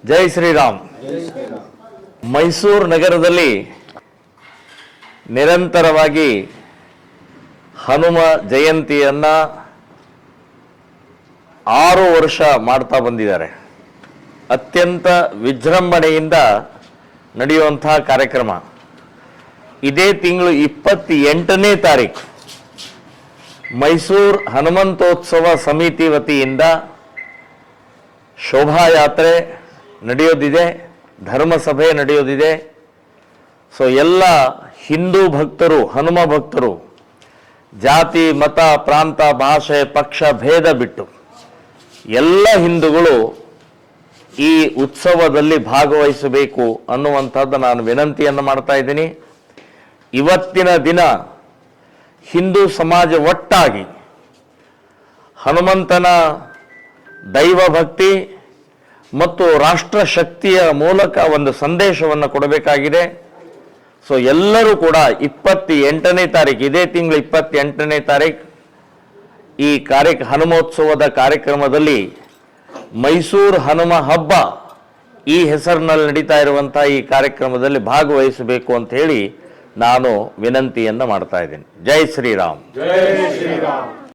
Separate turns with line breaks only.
ಜೈ ಶ್ರೀರಾಮ್. ಮೈಸೂರು ನಗರದಲ್ಲಿ ನಿರಂತರವಾಗಿ ಹನುಮ ಜಯಂತಿಯನ್ನ 6 ವರ್ಷ ಮಾಡ್ತಾ ಬಂದಿದ್ದಾರೆ. ಅತ್ಯಂತ ವಿಜೃಂಭಣೆಯಿಂದ ನಡೆಯುವಂತಹ ಕಾರ್ಯಕ್ರಮ. ಇದೇ ತಿಂಗಳು 28ನೇ ತಾರೀಕು ಮೈಸೂರು ಹನುಮಂತೋತ್ಸವ ಸಮಿತಿ ವತಿಯಿಂದ ಶೋಭಾಯಾತ್ರೆ ನಡೆಯೋದಿದೆ, ಧರ್ಮಸಭೆ ನಡೆಯೋದಿದೆ. ಸೊ ಎಲ್ಲ ಹಿಂದೂ ಭಕ್ತರು, ಹನುಮ ಭಕ್ತರು ಜಾತಿ, ಮತ, ಪ್ರಾಂತ, ಭಾಷೆ, ಪಕ್ಷ ಭೇದ ಬಿಟ್ಟು ಎಲ್ಲ ಹಿಂದೂಗಳು ಈ ಉತ್ಸವದಲ್ಲಿ ಭಾಗವಹಿಸಬೇಕು ಅನ್ನುವಂಥದ್ದು ನಾನು ವಿನಂತಿಯನ್ನು ಮಾಡ್ತಾ ಇದ್ದೀನಿ. ಇವತ್ತಿನ ದಿನ ಹಿಂದೂ ಸಮಾಜ ಒಟ್ಟಾಗಿ ಹನುಮಂತನ ದೈವ ಭಕ್ತಿ ಮತ್ತು ರಾಷ್ಟ್ರ ಶಕ್ತಿಯ ಮೂಲಕ ಒಂದು ಸಂದೇಶವನ್ನು ಕೊಡಬೇಕಾಗಿದೆ. ಸೊ ಎಲ್ಲರೂ ಕೂಡ 28ನೇ ತಾರೀಕು, ಇದೇ ತಿಂಗಳು 28ನೇ ತಾರೀಕು ಈ ಹನುಮೋತ್ಸವದ ಕಾರ್ಯಕ್ರಮದಲ್ಲಿ ಮೈಸೂರು ಹನುಮ ಹಬ್ಬ ಈ ಹೆಸರಿನಲ್ಲಿ ನಡೀತಾ ಇರುವಂತಹ ಈ ಕಾರ್ಯಕ್ರಮದಲ್ಲಿ ಭಾಗವಹಿಸಬೇಕು ಅಂತ ಹೇಳಿ ನಾನು ವಿನಂತಿಯನ್ನು ಮಾಡ್ತಾ ಇದ್ದೀನಿ. ಜೈ ಶ್ರೀರಾಮ್.